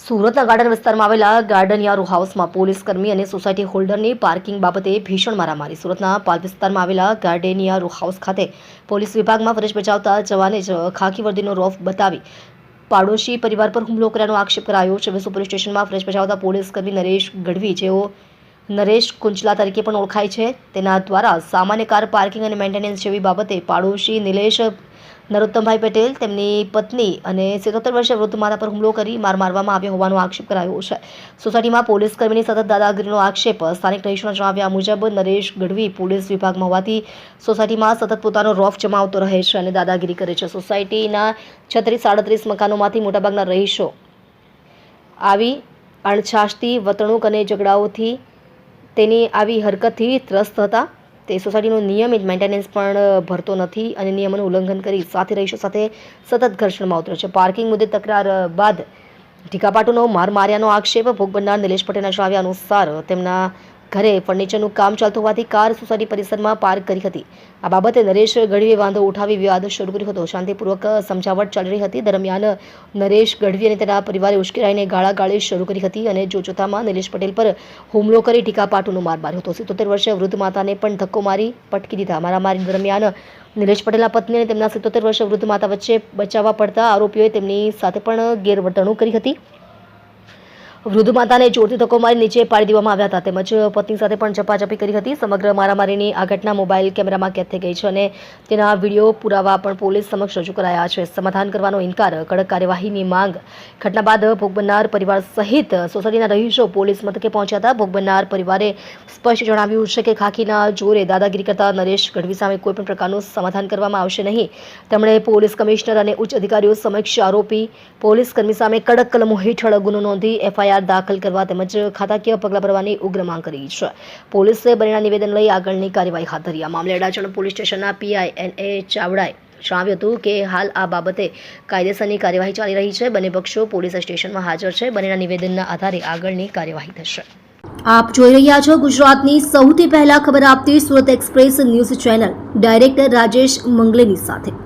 સુરતના ગાર્ડન વિસ્તારમાં આવેલા ગાર્ડનિયા રો હાઉસમાં પોલીસ કર્મી અને સોસાયટી હોલ્ડરની પાર્કિંગ બાબતે ભીષણ મારામારી. સુરતના પાલ વિસ્તારમાં આવેલા ગાર્ડેનિયા રો હાઉસ ખાતે પોલીસ વિભાગમાં ફરજ બજાવતા જવાને જ ખાકી વર્દીનો રોફ બતાવી પાડોશી પરિવાર પર હુમલો કર્યાનો આક્ષેપ કરાયો છે. વેસુ પોલીસ સ્ટેશનમાં ફરજ બજાવતા પોલીસ કર્મી નરેશ ગઢવી, જેઓ નરેશ કુંચલા તરીકે પણ ઓળખાય છે, તેના દ્વારા સામાન્ય કાર પાર્કિંગ અને મેન્ટેનન્સ જેવી બાબતે પાડોશી નિલેશ નરોત્તમભાઈ પટેલ, તેમની પત્ની અને 77 વર્ષીય વૃદ્ધ માતા પર હુમલો કરી માર મારવામાં આવ્યો હોવાનો આક્ષેપ કરાયો છે. સોસાયટીમાં પોલીસ કર્મીની સતત દાદાગીરીનો આક્ષેપ. સ્થાનિક રહીશોના જણાવ્યા મુજબ નરેશ ગઢવી પોલીસ વિભાગમાં હોવાથી સોસાયટીમાં સતત પોતાનો રોફ જમાવતો રહે છે અને દાદાગીરી કરે છે. સોસાયટીના 36-37 મકાનોમાંથી મોટાભાગના રહીશો આવી અણછાશથી, વર્તણૂક અને ઝઘડાઓથી, તેની આવી હરકતથી ત્રસ્ત હતા. તે સોસાયટીનું નિયમિત મેન્ટેનન્સ પણ ભરતો નથી અને નિયમોનું ઉલ્લંઘન કરી સાથે રહીશો સાથે સતત ઘર્ષણમાં ઉતરે છે. પાર્કિંગ મુદ્દે તકરાર બાદ ઢીકાપાટુનો માર માર્યાનો આક્ષેપ. ભોગ બનનાર નિલેશ પટેલના જણાવ્યા અનુસાર તેમના ઘરે ફર્નિચરનું કામ ચાલતું હોવાથી કાર સોસાયટી પરિસરમાં પાર્ક કરી હતી. આ બાબતે નરેશ ગઢવીએ વાંધો ઉઠાવી વિવાદ શરૂ કર્યો હતો. શાંતિપૂર્વક સમજાવટ ચાલી રહી હતી. દરમિયાન નરેશ ગઢવી અને તેના પરિવારે ઉશ્કેરાઈને ગાળાગાળી શરૂ કરી હતી અને જોતજોતામાં નિલેશ પટેલ પર હુમલો કરી ઢીકાપાટુનો માર માર્યો હતો. 77 વર્ષીય વૃદ્ધ માતાને પણ ધક્કો મારી પટકી દીધા. મારામારી દરમિયાન નિલેશ પટેલના પત્ની અને તેમના 77 વર્ષીય વૃદ્ધ માતા વચ્ચે બચાવવા પડતા આરોપીઓએ તેમની સાથે પણ ગેરવર્તણૂક કરી હતી. વૃદ્ધ માતાને જોરથી ધક્કો મારી નીચે પાડી દેવામાં આવ્યા હતા, તેમજ પત્ની સાથે પણ ઝપાઝપી કરી હતી. સમગ્ર મારામારીની આ ઘટના મોબાઈલ કેમેરામાં કેદ થઈ ગઈ છે અને તેના વિડીયો પુરાવા પણ પોલીસ સમક્ષ રજૂ કરાયા છે. સમાધાન કરવાનો ઇનકાર, કડક કાર્યવાહીની માંગ. ઘટના બાદ ભોગ બનનાર પરિવાર સહિત સોસાયટીના રહીશો પોલીસ મથકે પહોંચ્યા હતા. ભોગ બનનાર પરિવારે સ્પષ્ટ જણાવ્યું છે કે ખાખીના જોરે દાદાગીરી કરતા નરેશ ગઢવી સામે કોઈપણ પ્રકારનું સમાધાન કરવામાં આવશે નહીં. તેમણે પોલીસ કમિશનર અને ઉચ્ચ અધિકારીઓ સમક્ષ આરોપી પોલીસ કર્મી સામે કડક કલમો હેઠળ ગુનો નોંધી એફઆઈઆર દાખલ કરવા તેમજ ખાતાકીય પગલાં ભરવાની ઉગ્ર માંગ કરી છે. પોલીસે બનેના નિવેદન લઈ આગળની કાર્યવાહી હાથ ધરી. આ મામલે અડાજણ પોલીસ સ્ટેશનના પીઆઈ NA ચાવડાએ જણાવ્યું હતું કે હાલ આ બાબતે કાયદેસરની કાર્યવાહી ચાલી રહી છે. બંને પક્ષો પોલીસ સ્ટેશનમાં હાજર છે. બંનેના નિવેદનના આધારે આગળની કાર્યવાહી થશે. આપ જોઈ રહ્યા છો ગુજરાતની સૌથી પહેલા ખબર આપતી Surat express news channel director Rajesh મંગલેની સાથે.